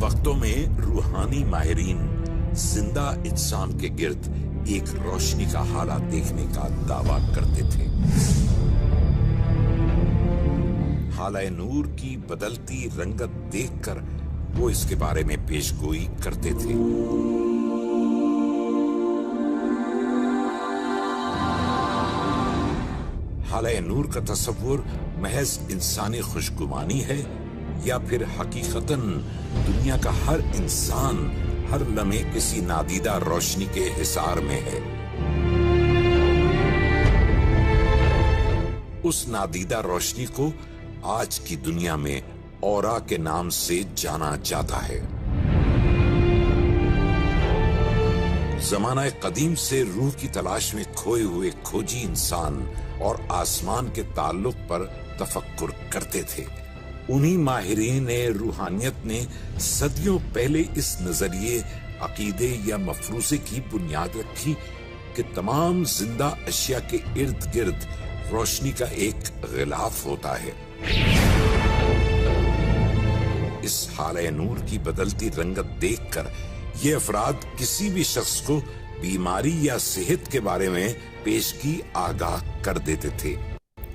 وقتوں میں روحانی ماہرین زندہ اجسام کے گرد ایک روشنی کا حالہ دیکھنے کا دعویٰ کرتے تھے۔ حالہ نور کی بدلتی رنگت دیکھ کر وہ اس کے بارے میں پیش گوئی کرتے تھے۔ حالہ نور کا تصور محض انسانی خوشگمانی ہے یا پھر حقیقتاً دنیا کا ہر انسان ہر لمحے کسی نادیدہ روشنی کے حصار میں ہے؟ اس نادیدہ روشنی کو آج کی دنیا میں اورا کے نام سے جانا جاتا ہے۔ زمانہ قدیم سے روح کی تلاش میں کھوئے ہوئے کھوجی انسان اور آسمان کے تعلق پر تفکر کرتے تھے۔ انہی ماہرین روحانیت نے صدیوں پہلے اس نظریے، عقیدے یا مفروضے کی بنیاد رکھی کہ تمام زندہ اشیاء کے ارد گرد روشنی کا ایک غلاف ہوتا ہے۔ اس حالہ نور کی بدلتی رنگت دیکھ کر یہ افراد کسی بھی شخص کو بیماری یا صحت کے بارے میں پیشگی آگاہ کر دیتے تھے،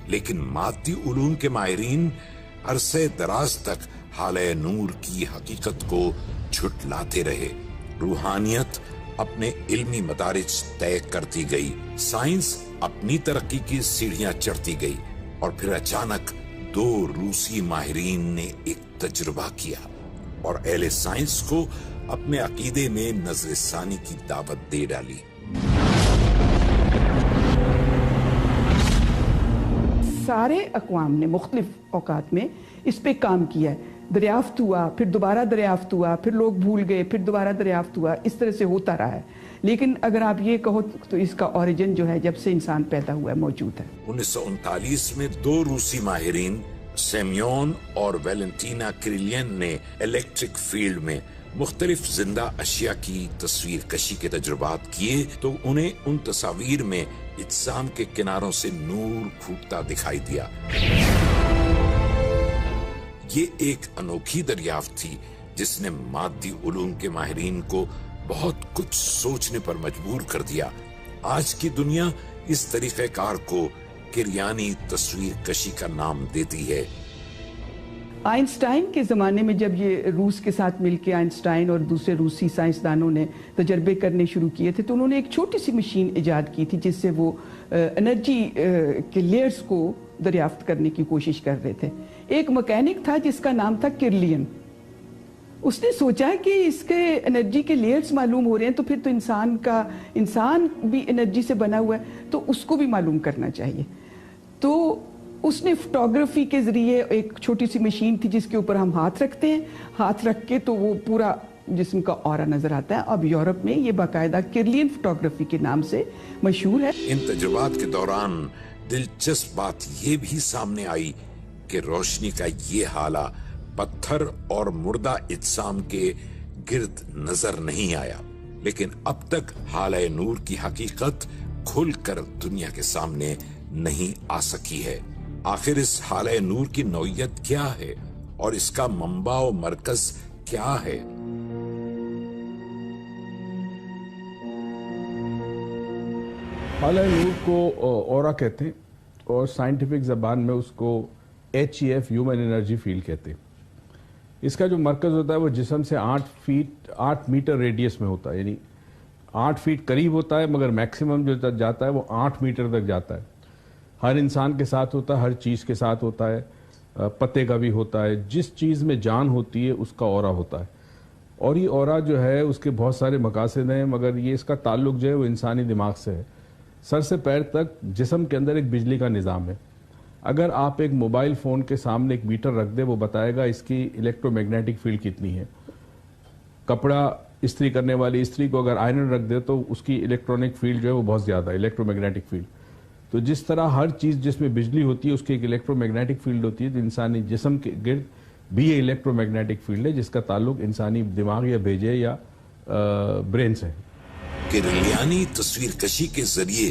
لیکن مادی علوم کے ماہرین عرصے دراز تک حالہ نور کی حقیقت کو جھٹلاتے رہے۔ روحانیت اپنے علمی مدارج طے کرتی گئی، سائنس اپنی ترقی کی سیڑھیاں چڑھتی گئی، اور پھر اچانک دو روسی ماہرین نے ایک تجربہ کیا اور اہل سائنس کو اپنے عقیدے میں نظر ثانی کی دعوت دے ڈالی۔ سارے اقوام نے مختلف اوقات میں اس پہ کام کیا ہے، دریافت ہوا، پھر دوبارہ دریافت ہوا، پھر لوگ بھول گئے، پھر دوبارہ دریافت ہوا، اس طرح سے ہوتا رہا ہے۔ لیکن اگر آپ یہ کہو تو اس کا اوریجن جو ہے جب سے انسان پیدا ہوا ہے موجود ہے۔ 1939 میں دو روسی ماہرین سیمیون اور ویلنٹینا کریلین نے الیکٹرک فیلڈ میں مختلف زندہ اشیاء کی تصویر کشی کے تجربات کیے تو انہیں ان تصاویر میں اجسام کے کناروں سے نور پھوٹتا دکھائی دیا۔ یہ ایک انوکھی دریافت تھی جس نے مادی علوم کے ماہرین کو بہت کچھ سوچنے پر مجبور کر دیا۔ آج کی دنیا اس طریقہ کار کو کریانی تصویر کشی کا نام دیتی ہے۔ آئنسٹائن کے زمانے میں جب یہ روس کے ساتھ مل کے آئنسٹائن اور دوسرے روسی سائنسدانوں نے تجربے کرنے شروع کیے تھے تو انہوں نے ایک چھوٹی سی مشین ایجاد کی تھی جس سے وہ انرجی کے لیئرز کو دریافت کرنے کی کوشش کر رہے تھے۔ ایک مکینک تھا جس کا نام تھا کرلین۔ اس نے سوچا کہ اس کے انرجی کے لیئرز معلوم ہو رہے ہیں تو پھر تو انسان بھی انرجی سے بنا ہوا ہے تو اس کو بھی معلوم کرنا چاہیے۔ تو اس نے فوٹوگرافی کے ذریعے ایک چھوٹی سی مشین تھی جس کے اوپر ہم ہاتھ رکھتے ہیں، ہاتھ رکھ کے تو وہ پورا جسم کا اورا نظر آتا ہے۔ اب یورپ میں یہ باقاعدہ کرلین فوٹوگرافی کے نام سے مشہور ہے۔ ان تجربات کے دوران دلچسپ بات یہ بھی سامنے آئی کہ روشنی کا یہ حالہ پتھر اور مردہ اجسام کے گرد نظر نہیں آیا، لیکن اب تک حالہ نور کی حقیقت کھل کر دنیا کے سامنے نہیں آ سکی ہے۔ آخر اس حالہ نور کی نوعیت کیا ہے اور اس کا منبع و مرکز کیا ہے؟ حالہ نور کو اورا کہتے ہیں اور سائنٹیفک زبان میں اس کو HEF ہیومن انرجی فیلڈ کہتے ہیں۔ اس کا جو مرکز ہوتا ہے وہ جسم سے 8 میٹر ریڈیس میں ہوتا ہے، یعنی 8 فیٹ قریب ہوتا ہے، مگر میکسیمم جو جاتا ہے وہ 8 میٹر تک جاتا ہے۔ ہر انسان کے ساتھ ہوتا ہے، ہر چیز کے ساتھ ہوتا ہے، پتے کا بھی ہوتا ہے۔ جس چیز میں جان ہوتی ہے اس کا اورا ہوتا ہے، اور یہ اورا جو ہے اس کے بہت سارے مقاصد ہیں، مگر یہ اس کا تعلق جو ہے وہ انسانی دماغ سے ہے۔ سر سے پیر تک جسم کے اندر ایک بجلی کا نظام ہے۔ اگر آپ ایک موبائل فون کے سامنے ایک میٹر رکھ دیں، وہ بتائے گا اس کی الیکٹرو میگنیٹک فیلڈ کتنی ہے۔ کپڑا استری کرنے والی استری کو اگر آئرن رکھ دے تو اس کی الیکٹرانک فیلڈ جو ہے وہ بہت زیادہ ہے، الیکٹرو میگنیٹک فیلڈ۔ تو جس طرح ہر چیز جس میں بجلی ہوتی ہے اس کی ایک الیکٹرو میگنیٹک فیلڈ ہوتی ہے، تو انسانی جسم کے گرد بھی یہ الیکٹرو میگنیٹک فیلڈ ہے جس کا تعلق انسانی دماغ یا بھیجے یا برین سے ہے۔ کرلیانی تصویر کشی کے ذریعے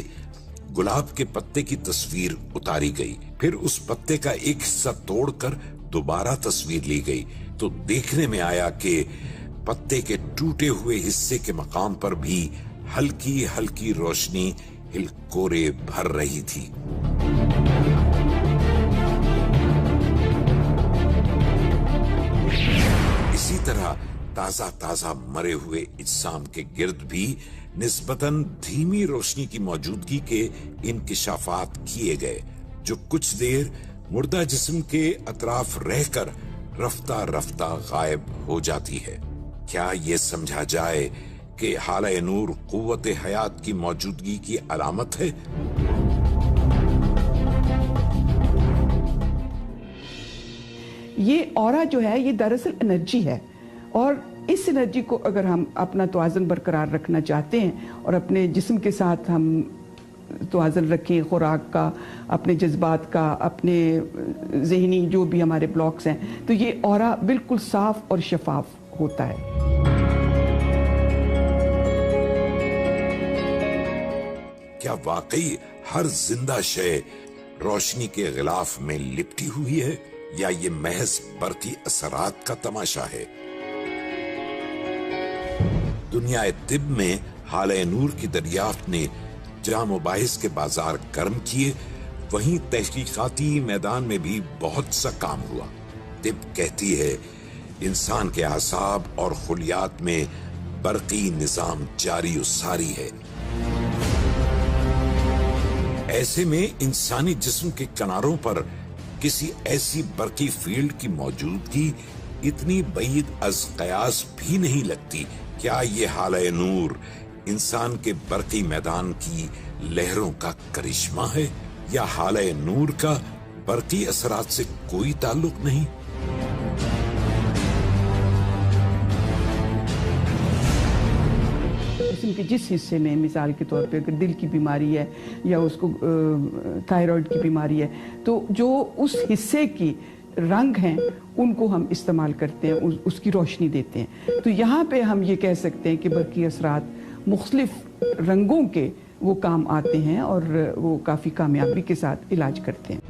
گلاب کے پتے کی تصویر اتاری گئی، پھر اس پتے کا ایک حصہ توڑ کر دوبارہ تصویر لی گئی तो देखने में आया कि पत्ते के टूटे हुए हिस्से के मकाम पर भी हल्की हल्की रोशनी हिलकोरे भर रही थी। इसी तरह ताजा ताजा मरे हुए इज्साम के गिर्द भी निस्बतन धीमी रोशनी की मौजूदगी के इंकिशाफात किए गए, जो कुछ देर मुर्दा जिस्म के अतराफ रहकर रफ्ता रफ्ता गायब हो जाती है। क्या ये समझा जाए कि हाले नूर कुव्वत हयात की मौजूदगी की अलामत है? ये ऑरा जो है ये दरअसल एनर्जी है, और इस एनर्जी को अगर हम अपना तवाज़ुन बरकरार रखना चाहते हैं और अपने जिस्म के साथ हम तवाज़ुन रखें, खुराक का, अपने जज्बात का, अपने ज़हनी जो भी हमारे ब्लॉक्स हैं, तो ये ऑरा बिल्कुल साफ और शफाफ होता है। क्या वाकई हर जिंदा शय रोशनी के गिलाफ में लिपटी हुई है, या ये महज बरकी असरात का तमाशा है? दुनिया तिब में हाले नूर की दरियाफ्त ने जहां मुबाहिस के बाजार गर्म किए, वहीं तहकीकाती मैदान में भी बहुत सा काम हुआ। तिब कहती है इंसान के आसाब और खुलियात में बरकी निजाम जारी सारी है। ऐसे में इंसानी जिस्म के किनारों पर किसी ऐसी बरकी फील्ड की मौजूदगी इतनी बईद अज कयास भी नहीं लगती। क्या ये हाले नूर इंसान के बरकी मैदान की लहरों का करिश्मा है, या हाले नूर का बरकी असरात से कोई ताल्लुक नहीं? जिस्म के जिस हिस्से में, मिसाल के तौर पे अगर दिल की बीमारी है या उसको थायराइड की बीमारी है, तो जो उस हिस्से की रंग हैं उनको हम इस्तेमाल करते हैं, उसकी रोशनी देते हैं। तो यहाँ पे हम ये कह सकते हैं कि बरकी असरात मुख्तलिफ रंगों के वो काम आते हैं और वो काफ़ी कामयाबी के साथ इलाज करते हैं।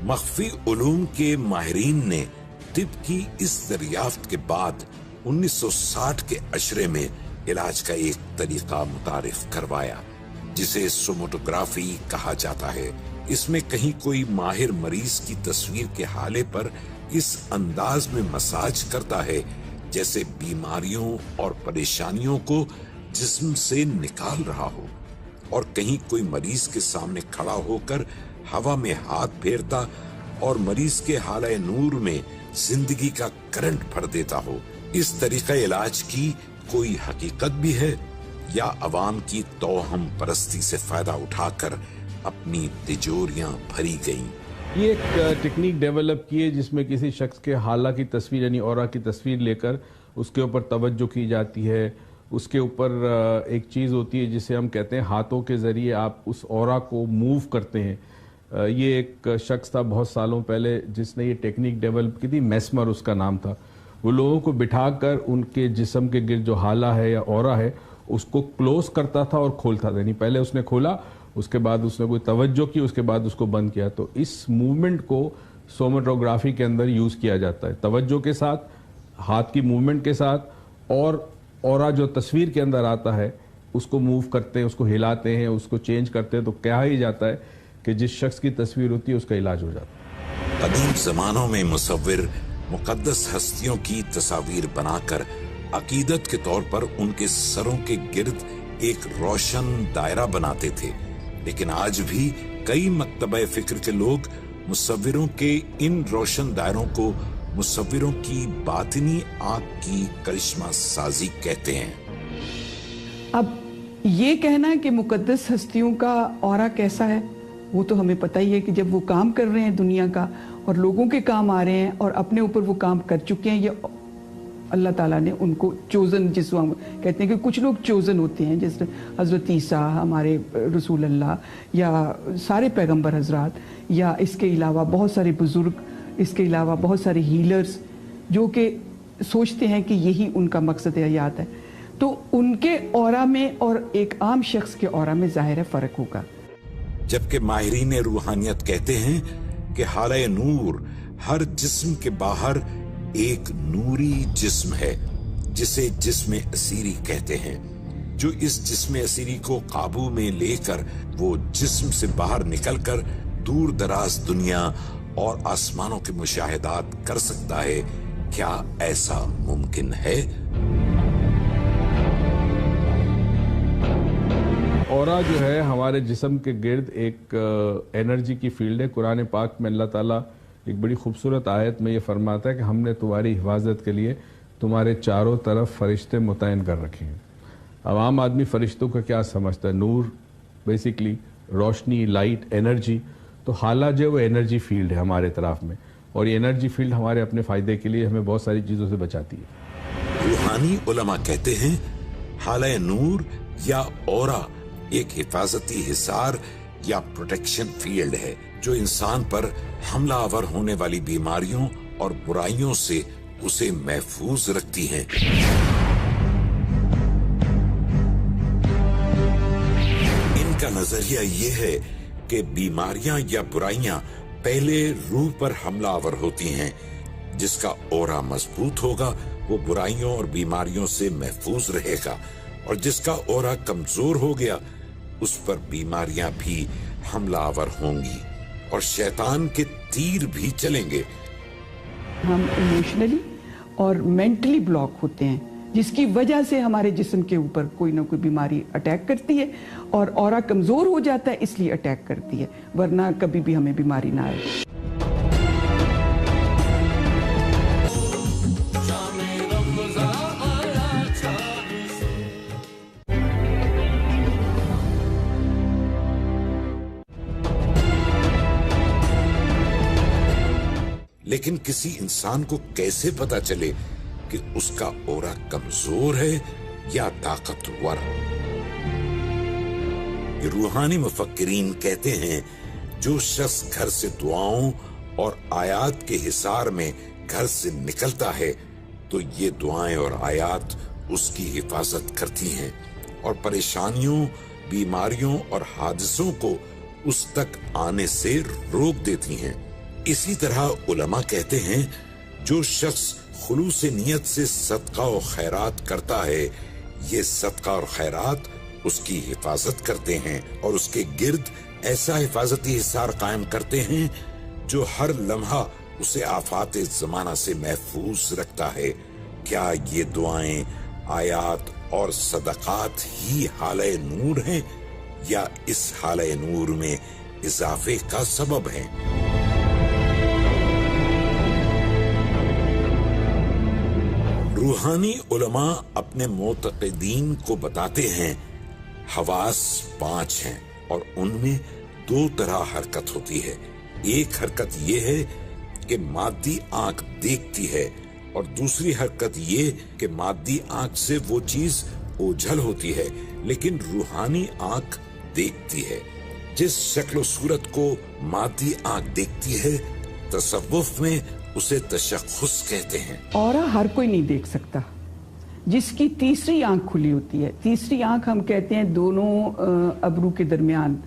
मख्फी उलूम के माहिरीन ने तिब की इस दरियाफ्त के बाद 1960 के अशरे में इलाज का एक तरीका मुतारिफ करवाया, जिसे सोमोटोग्राफी कहा जाता है। इसमें कहीं कोई माहिर मरीज की तस्वीर के हाले पर इस अंदाज में मसाज करता है जैसे बीमारियों और परेशानियों को जिस्म से निकाल रहा हो, और कहीं कोई मरीज के सामने खड़ा होकर हवा में हाथ फेरता और मरीज के हाले नूर में जिंदगी का करंट भर देता हो। इस तरीका इलाज की कोई हकीकत भी है, या अवाम की तोहम परस्ती से फायदा उठाकर अपनी तिजोरियां भरी गईं? ये एक टेक्निक डेवलप की है जिसमें किसी शख्स के हाला की तस्वीर यानी ऑरा की तस्वीर लेकर उसके ऊपर तवज्जो की जाती है। उसके ऊपर एक चीज़ होती है जिसे हम कहते हैं हाथों के ज़रिए आप उस ऑरा को मूव करते हैं। ये एक शख्स था बहुत सालों पहले जिसने ये टेक्निक डेवलप की थी, मेस्मर उसका नाम था। वो लोगों को बिठाकर उनके जिस्म के गिर्द जो हाला है या ऑरा है उसको क्लोज करता था और खोलता था। यानी पहले उसने खोला, उसके बाद उसने कोई तवज्जो की, उसके बाद उसको बंद किया। तो इस मूवमेंट को सोमेटोग्राफी के अंदर यूज़ किया जाता है, तवज्जो के साथ, हाथ की मूवमेंट के साथ, और ऑरा जो तस्वीर के अंदर आता है उसको मूव करते हैं, उसको हिलाते हैं, उसको चेंज करते हैं। तो क्या ही जाता है कि जिस शख्स की तस्वीर होती है उसका इलाज हो जाता है। कदीम जमानों में मुसव्विर मुकद्दस हस्तियों की तस्वीर बनाकर अकीदत के तौर पर उनके सरों के गिर्द एक रोशन दायरा बनाते थे, लेकिन आज भी कई मकतबे फिक्र के लोग मुसव्विरों के इन रोशन दायरों को मुसव्विरों की बातिनी आंख की करिश्मा साजी कहते हैं। अब ये कहना कि मुकद्दस हस्तियों का ऑरा कैसा है वो तो हमें पता ही है कि जब वो काम कर रहे हैं दुनिया का और लोगों के काम आ रहे हैं और अपने ऊपर वो काम कर चुके हैं, ये अल्लाह ताला ने उनको चोजन, जिसको हम कहते हैं कि कुछ लोग चोजन होते हैं, जैसे हज़रत ईसा हमारे रसूल अल्लाह, या सारे पैगंबर हजरात, या इसके अलावा बहुत सारे बुजुर्ग, इसके अलावा बहुत सारे हीलर्स जो कि सोचते हैं कि यही उनका मकसद हयात है, तो उनके औरा में और एक आम शख्स के औरा में जाहिर है फ़र्क होगा। जबकि माहिरीन रूहानियत कहते हैं कि हाले नूर हर जिस्म के बाहर एक नूरी जिस्म है जिसे जिस्म असीरी कहते हैं, जो इस जिस्म असीरी को काबू में लेकर वो जिस्म से बाहर निकलकर दूर दराज दुनिया और आसमानों के मुशाहिदात कर सकता है। क्या ऐसा मुमकिन है? औरा जो है हमारे जिस्म के गिर्द एक एनर्जी की फील्ड है। कुरान पाक में अल्लाह ताला एक बड़ी खूबसूरत आयत में ये फरमाता है कि हमने तुम्हारी हिफाजत के लिए तुम्हारे चारों तरफ फरिश्ते मुतयन कर रखे हैं। अब आम आदमी फरिश्तों का क्या समझता है? नूर, बेसिकली रोशनी, लाइट, एनर्जी। तो हाला जो है वो एनर्जी फील्ड है हमारे तरफ में, और ये एनर्जी फील्ड हमारे अपने फ़ायदे के लिए हमें बहुत सारी चीज़ों से बचाती है। रूहानी उलमा कहते हैं हाले नूर या औरा एक हिफाजती हिसार या प्रोटेक्शन फील्ड है जो इंसान पर हमला आवर होने वाली बीमारियों और बुराइयों से उसे महफूज रखती हैं। इनका नजरिया ये है कि बीमारियां या बुराइयां पहले रूह पर हमला आवर होती हैं। जिसका औरा मजबूत होगा वो बुराइयों और बीमारियों से महफूज रहेगा, और जिसका औरा कमजोर हो गया उस पर बीमारियां भी हमला आवर होंगी और शैतान के तीर भी चलेंगे। हम इमोशनली और मेंटली ब्लॉक होते हैं, जिसकी वजह से हमारे जिस्म के ऊपर कोई ना कोई बीमारी अटैक करती है, और औरा कमजोर हो जाता है इसलिए अटैक करती है, वरना कभी भी हमें बीमारी ना आए। लेकिन किसी इंसान को कैसे पता चले कि उसका औरा कमजोर है या ताकतवर? ये रूहानी मुफक्किरीन कहते हैं जो शख्स घर से दुआओं और आयात के हिसार में घर से निकलता है तो ये दुआएं और आयात उसकी हिफाजत करती हैं और परेशानियों, बीमारियों और हादसों को उस तक आने से रोक देती हैं। इसी तरह उलमा कहते हैं जो शख्स खुलूस नियत से सदका और खैरात करता है, ये सदका और खैरात उसकी हिफाजत करते हैं और उसके गिर्द ऐसा हिफाजती हिसार कायम करते हैं जो हर लम्हा उसे आफात जमाना से महफूज रखता है। क्या ये दुआएं, आयात और सदकात ही हाले नूर हैं या इस हाले नूर में इजाफे का सबब है? रूहानी उलमा अपने मोतक़दीन को बताते हैं हवास 5 हैं और उनमें 2 तरह हरकत होती है। एक हरकत ये है कि मादी आंख देखती है और दूसरी हरकत ये कि मादी आंख से वो चीज ओझल होती है लेकिन रूहानी आंख देखती है। जिस शक्ल सूरत को मादी आंख देखती है तसव्वुफ में उसे तशख्खुस कहते हैं। औरा हर कोई नहीं देख सकता, जिसकी तीसरी आंख खुली होती है। तीसरी आंख हम कहते हैं दोनों अबरू के दरमियान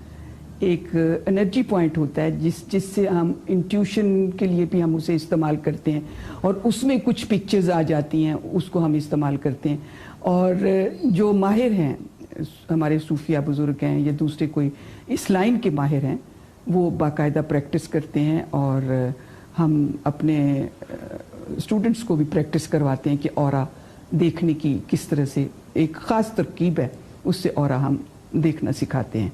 एक एनर्जी पॉइंट होता है जिससे हम इंट्यूशन के लिए भी हम उसे इस्तेमाल करते हैं और उसमें कुछ पिक्चर्स आ जाती हैं, उसको हम इस्तेमाल करते हैं। और जो माहिर हैं, हमारे सूफिया बुजुर्ग हैं या दूसरे कोई इस लाइन के माहिर हैं, वो बाकायदा प्रैक्टिस करते हैं और हम अपने स्टूडेंट्स को भी प्रैक्टिस करवाते हैं कि औरा देखने की किस तरह से एक ख़ास तरकीब है, उससे औरा हम देखना सिखाते हैं।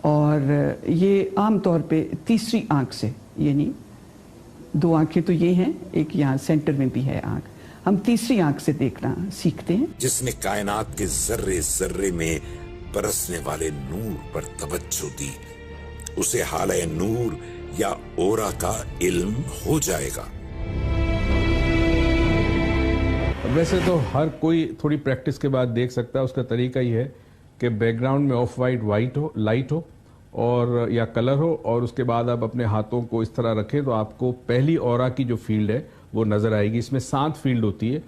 और ये आम तौर पे तीसरी आंख से, यानी 2 आंखें तो ये हैं, एक यहाँ सेंटर में भी है आंख, हम तीसरी आंख से देखना सीखते हैं। जिसने कायनात के जर्रे जर्रे में बरसने वाले नूर पर तवज्जो दी, उसे हाले नूर या औरा का इल्म हो जाएगा। वैसे तो हर कोई थोड़ी प्रैक्टिस के बाद देख सकता है। उसका तरीका ही है कि बैकग्राउंड में ऑफ वाइट हो, लाइट हो और या कलर हो, और उसके बाद आप अपने हाथों को इस तरह रखें तो आपको पहली औरा की जो फील्ड है وہ نظر آئے گی. اس میں 7 فیلڈ ہوتی ہے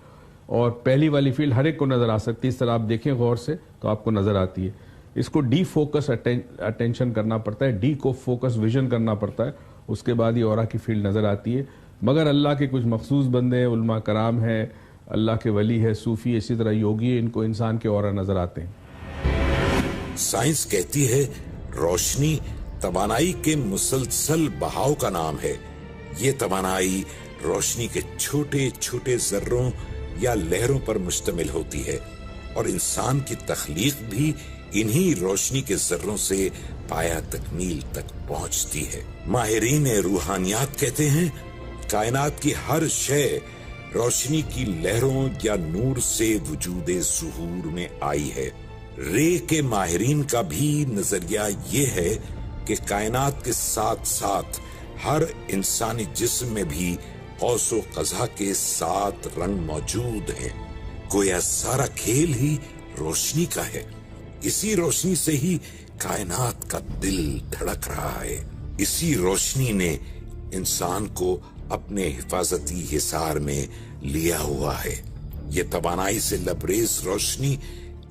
اور پہلی والی فیلڈ ہر ایک کو نظر آ سکتی ہے. اس طرح آپ دیکھیں غور سے تو آپ کو نظر آتی ہے. اس کو ڈی فوکس اٹینشن کرنا پڑتا ہے, ڈی کو فوکس ویژن کرنا پڑتا ہے, اس کے بعد یہ اورا کی فیلڈ نظر آتی ہے. مگر اللہ کے کچھ مخصوص بندے ہیں, علماء کرام ہیں, اللہ کے ولی ہے, صوفی, اسی طرح یوگی, ان کو انسان کے اورا نظر آتے ہیں. سائنس کہتی ہے روشنی توانائی کے مسلسل بہاؤ کا نام ہے. یہ توانائی روشنی کے چھوٹے چھوٹے ذروں یا لہروں پر مشتمل ہوتی ہے اور انسان کی تخلیق بھی انہی روشنی کے ذروں سے پایا تکمیل تک پہنچتی ہے. ماہرین روحانیات کہتے ہیں کائنات کی ہر شے روشنی کی لہروں یا نور سے وجود ظہور میں آئی ہے. رے کے ماہرین کا بھی نظریہ یہ ہے کہ کائنات کے ساتھ ساتھ ہر انسانی جسم میں بھی قوس و قزح کے 7 رنگ موجود ہیں. گویا سارا کھیل ہی روشنی کا ہے. اسی روشنی سے ہی کائنات کا دل دھڑک رہا ہے. اسی روشنی نے انسان کو اپنے حفاظتی حصار میں لیا ہوا ہے. یہ توانائی سے لبریز روشنی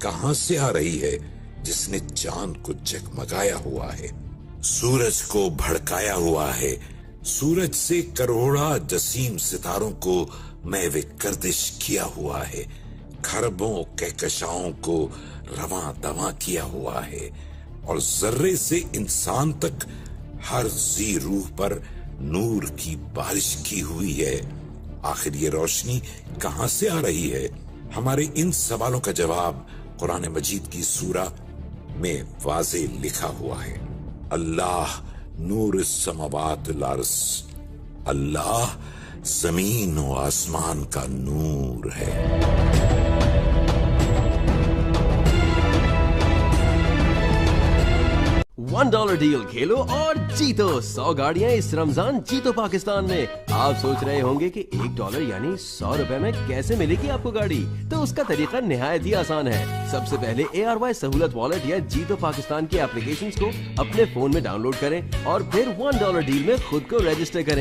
کہاں سے آ رہی ہے جس نے چاند کو جگمگایا ہوا ہے, سورج کو بھڑکایا ہوا ہے, سورج سے کروڑا جسیم ستاروں کو محو گردش کیا ہوا ہے, کھربوں کہکشاؤں کو رواں دواں کیا ہوا ہے, اور ذرے سے انسان تک ہر ذی روح پر نور کی بارش کی ہوئی ہے. آخر یہ روشنی کہاں سے آ رہی ہے؟ ہمارے ان سوالوں کا جواب قرآن مجید کی سورہ میں واضح لکھا ہوا ہے. اللہ نور السماوات والارض, اللہ زمین و آسمان کا نور ہے. $1 ڈیل کھیلو اور جیتو 100 گاڑیاں اس رمضان جیتو پاکستان میں. آپ سوچ رہے ہوں گے کہ $1 یعنی 100 روپے میں کیسے ملے گی آپ کو گاڑی؟ تو اس کا طریقہ نہایت ہی آسان ہے. سب سے پہلے ARY سہولت والیٹ یا جیتو پاکستان کی اپلیکیشنز کو اپنے فون میں ڈاؤن لوڈ کریں اور پھر $1 ڈیل میں خود کو رجسٹر کریں.